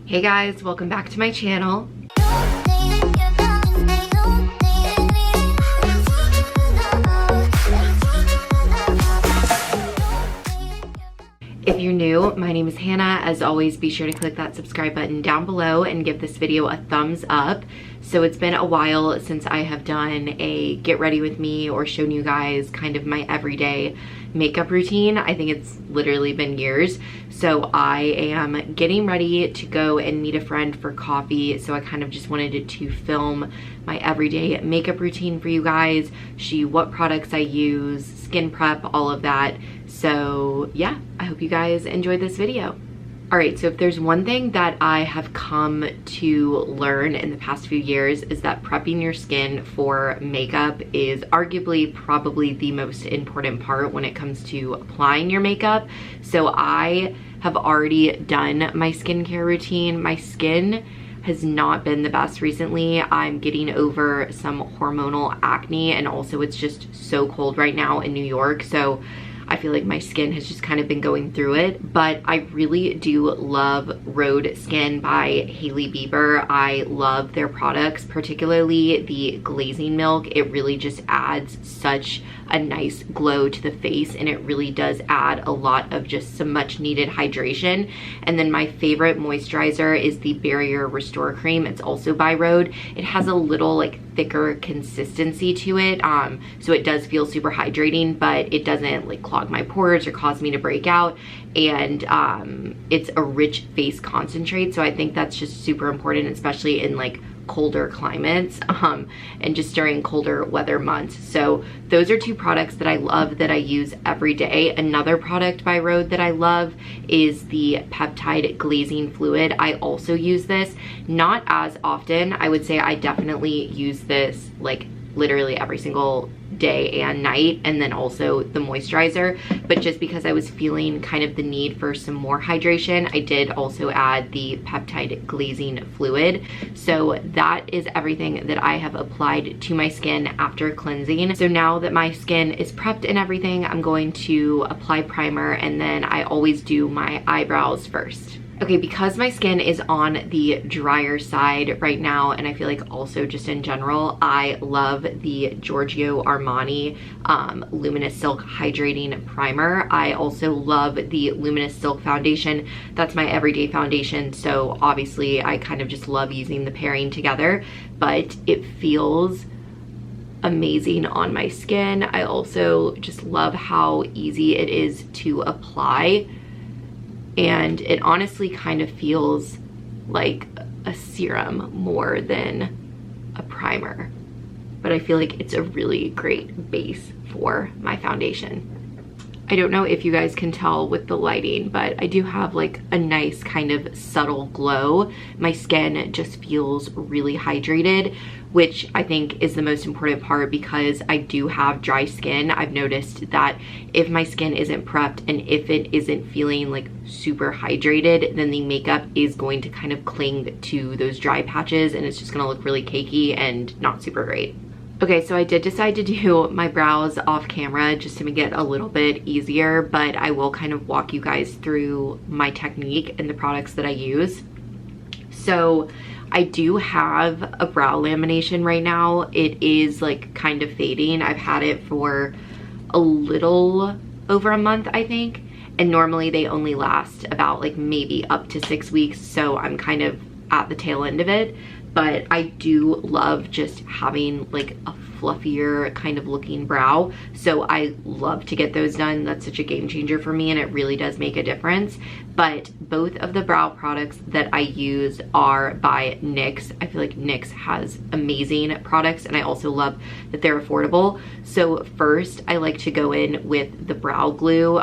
Hey guys, welcome back to my channel. If you're new, my name is Hannah. As always, be sure to click that subscribe button down below and give this video a thumbs up. So it's been a while since I have done a get ready with me or shown you guys kind of my everyday makeup routine. I think it's literally been years. So I am getting ready to go and meet a friend for coffee. So I kind of just wanted to film my everyday makeup routine for you guys, show you what products I use, skin prep, all of that. So yeah, I hope you guys enjoyed this video. All right, so if there's one thing that I have come to learn in the past few years is that prepping your skin for makeup is arguably probably the most important part when it comes to applying your makeup. So I have already done my skincare routine. My skin has not been the best recently. I'm getting over some hormonal acne, and also it's just so cold right now in New York. So I feel like my skin has just kind of been going through it, but I really do love Rhode Skin by Hailey Bieber. I love their products, particularly the glazing milk. It really just adds such a nice glow to the face, and it really does add a lot of just some much needed hydration. And then my favorite moisturizer is the Barrier Restore Cream. It's also by Rhode. It has a little like thicker consistency to it, so it does feel super hydrating, but it doesn't like clog my pores or cause me to break out. And it's a rich face concentrate, so I think that's just super important, especially in like colder climates and just during colder weather months. So those are two products that I love, that I use every day. Another product by Rhode that I love is the Peptide Glazing Fluid. I also use this, not as often. I would say I definitely use this like literally every single day and night, and then also the moisturizer. But just because I was feeling kind of the need for some more hydration, I did also add the Peptide Glazing Fluid. So that is everything that I have applied to my skin after cleansing. So now that my skin is prepped and everything, I'm going to apply primer, and then I always do my eyebrows first. Okay, because my skin is on the drier side right now, and I feel like also just in general, I love the Giorgio Armani Luminous Silk Hydrating Primer. I also love the Luminous Silk Foundation. That's my everyday foundation, so obviously I kind of just love using the pairing together, but it feels amazing on my skin. I also just love how easy it is to apply, and it honestly kind of feels like a serum more than a primer, but I feel like it's a really great base for my foundation. I don't know if you guys can tell with the lighting, but I do have like a nice kind of subtle glow. My skin just feels really hydrated, which I think is the most important part because I do have dry skin. I've noticed that if my skin isn't prepped and if it isn't feeling like super hydrated, then the makeup is going to kind of cling to those dry patches, and it's just gonna look really cakey and not super great. Okay, so I did decide to do my brows off camera just to make it a little bit easier, but I will kind of walk you guys through my technique and the products that I use. So I do have a brow lamination right now. It is like kind of fading. I've had it for a little over a month, I think. And normally they only last about like maybe up to 6 weeks. So I'm kind of at the tail end of it. But I do love just having like a fluffier kind of looking brow. So I love to get those done. That's such a game changer for me, and it really does make a difference. But both of the brow products that I use are by NYX. I feel like NYX has amazing products, and I also love that they're affordable. So first I like to go in with the brow glue.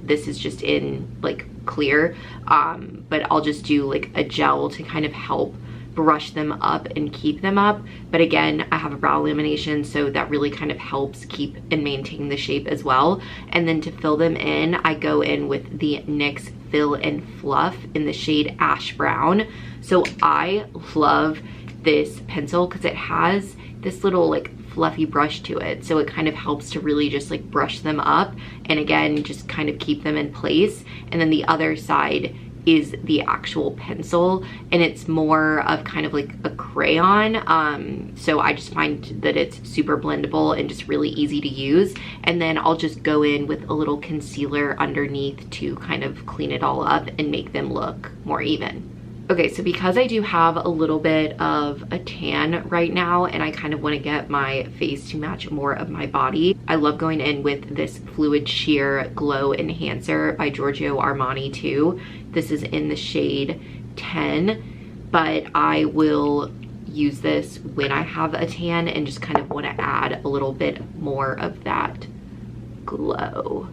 This is just in like clear, but I'll just do like a gel to kind of help brush them up and keep them up. But again, I have a brow lamination, so that really kind of helps keep and maintain the shape as well. And then to fill them in, I go in with the NYX Fill and Fluff in the shade Ash Brown. So I love this pencil because it has this little like fluffy brush to it, so it kind of helps to really just like brush them up and again just kind of keep them in place. And then the other side is the actual pencil, and it's more of kind of like a crayon. So I just find that it's super blendable and just really easy to use. And then I'll just go in with a little concealer underneath to kind of clean it all up and make them look more even. Okay, so because I do have a little bit of a tan right now and I kind of want to get my face to match more of my body, I love going in with this Fluid Sheer Glow Enhancer by Giorgio Armani too. This is in the shade 10, but I will use this when I have a tan and just kind of want to add a little bit more of that glow.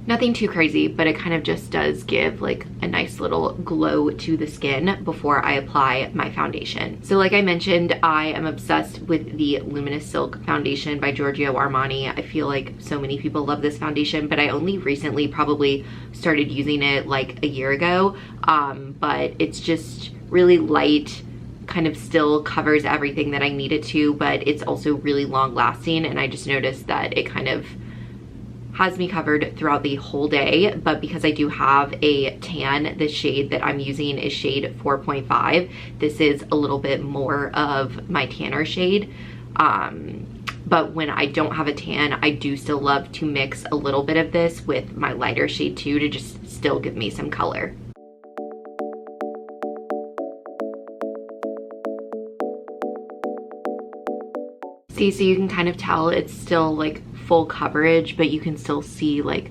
Nothing too crazy, but it kind of just does give like a nice little glow to the skin before I apply my foundation. So like I mentioned, I am obsessed with the Luminous Silk foundation by Giorgio Armani. I feel like so many people love this foundation, but I only recently probably started using it like a year ago. But it's just really light, kind of still covers everything that I need it to, but it's also really long lasting, and I just noticed that it kind of has me covered throughout the whole day. But because I do have a tan, the shade that I'm using is shade 4.5. This is a little bit more of my tanner shade. But when I don't have a tan, I do still love to mix a little bit of this with my lighter shade too, to just still give me some color. See, so you can kind of tell it's still like full coverage, but you can still see like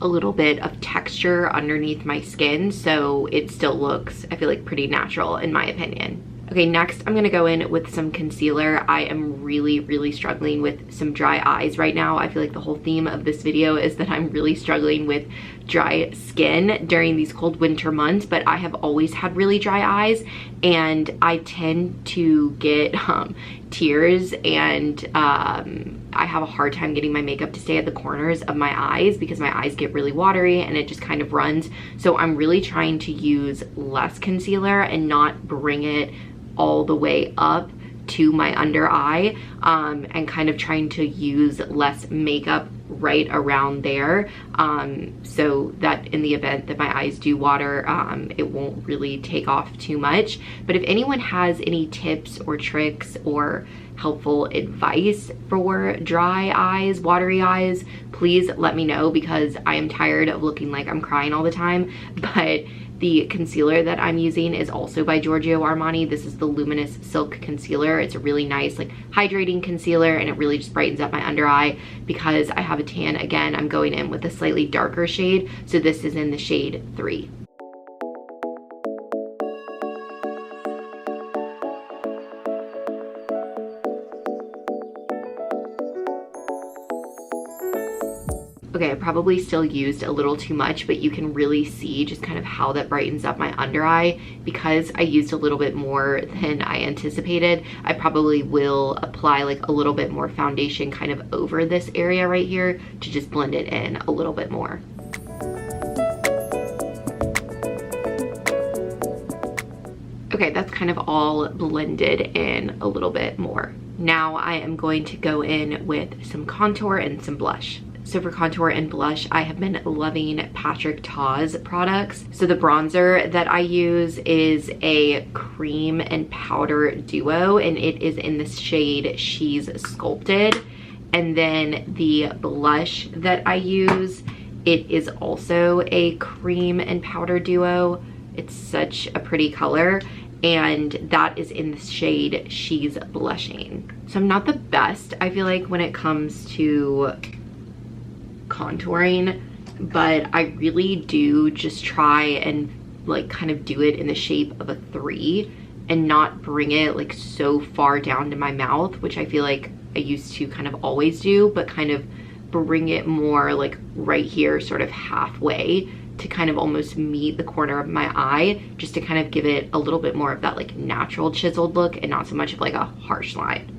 a little bit of texture underneath my skin, so it still looks, I feel like, pretty natural in my opinion. Okay, next I'm gonna go in with some concealer. I am really struggling with some dry eyes right now. I feel like the whole theme of this video is that I'm really struggling with dry skin during these cold winter months, but I have always had really dry eyes, and I tend to get tears, and I have a hard time getting my makeup to stay at the corners of my eyes because my eyes get really watery and it just kind of runs. So I'm really trying to use less concealer and not bring it all the way up to my under eye, and kind of trying to use less makeup right around there, so that in the event that my eyes do water, it won't really take off too much. But if anyone has any tips or tricks or helpful advice for dry eyes, watery eyes, please let me know, because I am tired of looking like I'm crying all the time. But the concealer that I'm using is also by Giorgio Armani. This is the Luminous Silk Concealer. It's a really nice, like, hydrating concealer, and it really just brightens up my under eye. Because I have a tan, again, I'm going in with a slightly darker shade. So this is in the shade 3. Okay, I probably still used a little too much, but you can really see just kind of how that brightens up my under eye. Because I used a little bit more than I anticipated, I probably will apply like a little bit more foundation kind of over this area right here to just blend it in a little bit more. Okay, that's kind of all blended in a little bit more. Now I am going to go in with some contour and some blush. So for contour and blush, I have been loving Patrick Ta's products. So the bronzer that I use is a cream and powder duo, and it is in the shade She's Sculpted. And then the blush that I use, it is also a cream and powder duo. It's such a pretty color, and that is in the shade She's Blushing. So I'm not the best, I feel like, when it comes to contouring, but I really do just try and like kind of do it in the shape of a 3 and not bring it like so far down to my mouth, which I feel like I used to kind of always do, but kind of bring it more like right here, sort of halfway, to kind of almost meet the corner of my eye, just to kind of give it a little bit more of that like natural chiseled look and not so much of like a harsh line.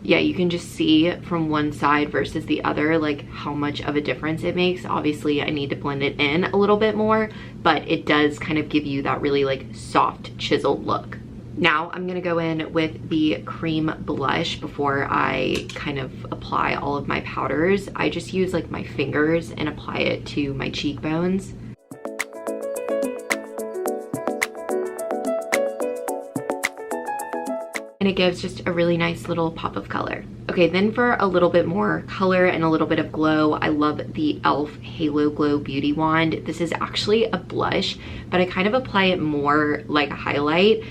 Yeah, you can just see from one side versus the other like how much of a difference it makes. Obviously I need to blend it in a little bit more, but it does kind of give you that really like soft chiseled look. Now I'm gonna go in with the cream blush before I kind of apply all of my powders. I just use like my fingers and apply it to my cheekbones. And it gives just a really nice little pop of color. Okay, then for a little bit more color and a little bit of glow, I love the e.l.f. Halo Glow Beauty Wand. This is actually a blush, but I kind of apply it more like a highlight.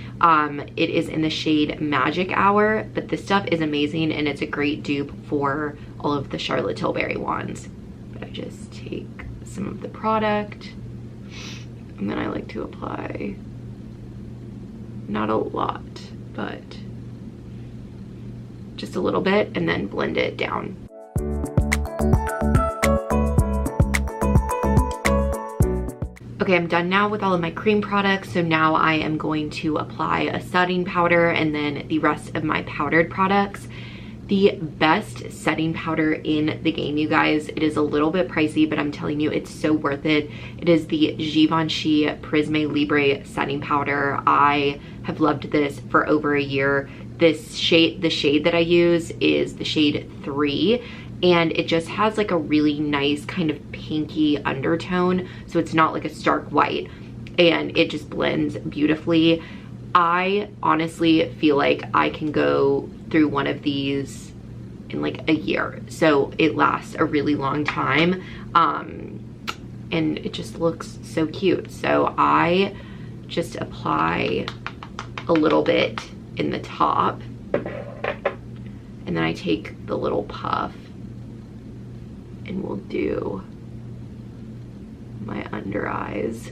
It is in the shade Magic Hour, but this stuff is amazing and it's a great dupe for all of the Charlotte Tilbury wands. But I just take some of the product and then I like to apply, not a lot, but just a little bit, and then blend it down. Okay, I'm done now with all of my cream products, so now I am going to apply a setting powder and then the rest of my powdered products. The best setting powder in the game, you guys. It is a little bit pricey, but I'm telling you, it's so worth it. It is the Givenchy Prisme Libre setting powder. I have loved this for over a year. This shade, the shade that I use is the shade 3, and it just has like a really nice kind of pinky undertone, so it's not like a stark white, and it just blends beautifully. I honestly feel like I can go through one of these in like a year, so it lasts a really long time, and it just looks so cute. So I just apply a little bit in the top, and then I take the little puff and we'll do my under eyes.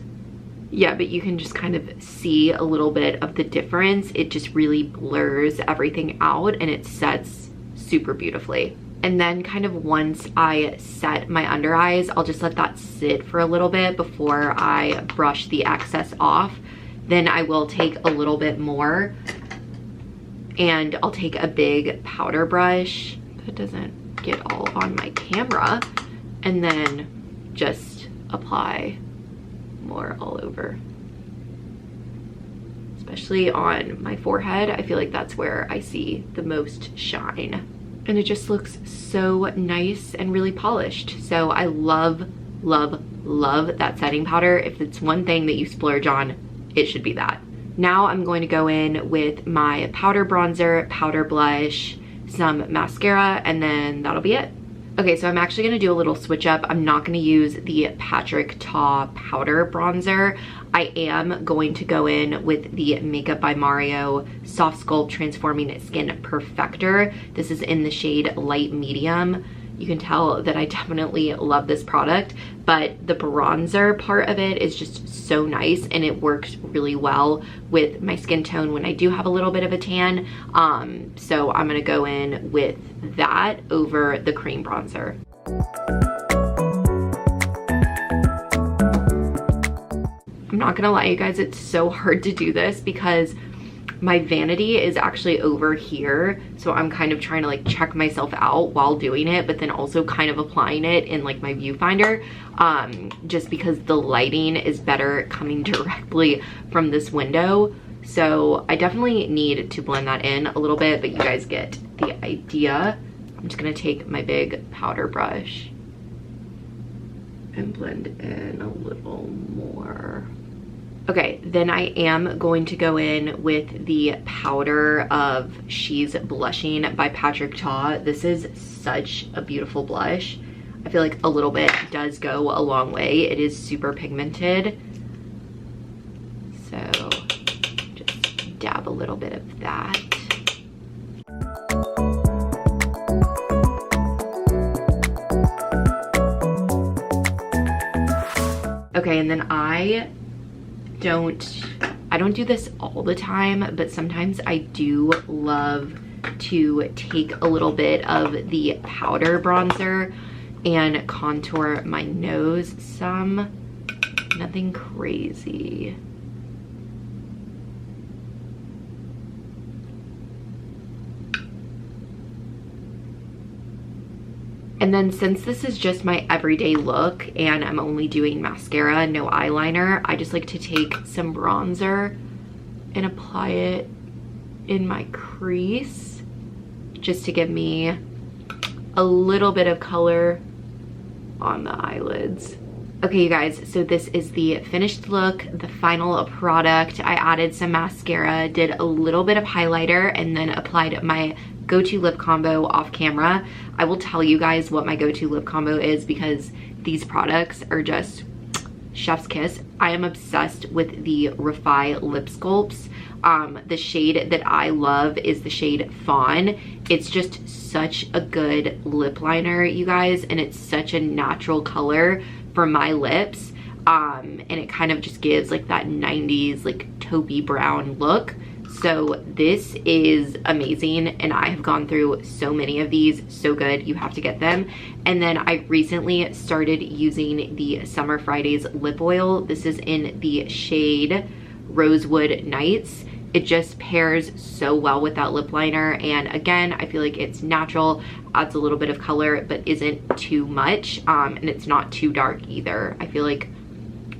Yeah, but you can just kind of see a little bit of the difference. It just really blurs everything out and it sets super beautifully. And then kind of once I set my under eyes, I'll just let that sit for a little bit before I brush the excess off. Then I will take a little bit more, and I'll take a big powder brush, so it doesn't get all on my camera, and then just apply more all over. Especially on my forehead, I feel like that's where I see the most shine. And it just looks so nice and really polished. So I love, love, love that setting powder. If it's one thing that you splurge on, it should be that. Now I'm going to go in with my powder bronzer, powder blush, some mascara, and then that'll be it. Okay, so I'm actually gonna do a little switch up. I'm not gonna use the Patrick Ta powder bronzer. I am going to go in with the Makeup by Mario Soft Sculpt Transforming Skin Perfector. This is in the shade Light Medium. You can tell that I definitely love this product, but the bronzer part of it is just so nice and it works really well with my skin tone when I do have a little bit of a tan. So I'm gonna go in with that over the cream bronzer. I'm not gonna lie, you guys, it's so hard to do this because my vanity is actually over here, so I'm kind of trying to like check myself out while doing it, but then also kind of applying it in like my viewfinder, just because the lighting is better coming directly from this window. So I definitely need to blend that in a little bit, but you guys get the idea. I'm just gonna take my big powder brush and blend in a little more. Okay, then I am going to go in with the powder of She's Blushing by Patrick Ta. This is such a beautiful blush. I feel like a little bit does go a long way. It is super pigmented. So just dab a little bit of that. Okay, and then I don't do this all the time, but sometimes I do love to take a little bit of the powder bronzer and contour my nose some. Nothing crazy. And then since this is just my everyday look and I'm only doing mascara, no eyeliner, I just like to take some bronzer and apply it in my crease just to give me a little bit of color on the eyelids. Okay, you guys, so this is the finished look, the final product. I added some mascara, did a little bit of highlighter, and then applied my go-to lip combo off camera. I will tell you guys what my go-to lip combo is because these products are just chef's kiss. I am obsessed with the Refy lip sculpts. The shade that I love is the shade Fawn. It's just such a good lip liner, you guys, and it's such a natural color for my lips. And it kind of just gives like that 90s like taupey brown look. So this is amazing, and I have gone through so many of these. So good, you have to get them. And then I recently started using the Summer Fridays lip oil. This is in the shade Rosewood Nights. It just pairs so well with that lip liner, and again, I feel like it's natural, adds a little bit of color but isn't too much, and it's not too dark either. I feel like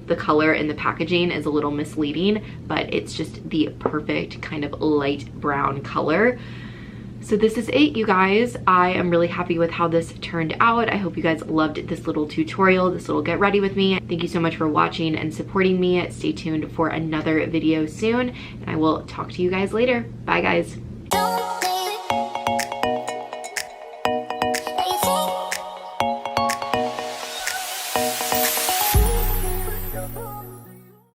the color in the packaging is a little misleading, but it's just the perfect kind of light brown color. So this is it, you guys. I am really happy with how this turned out. I hope you guys loved this little tutorial, this little get ready with me. Thank you so much for watching and supporting me. Stay tuned for another video soon, and I will talk to you guys later. Bye, guys.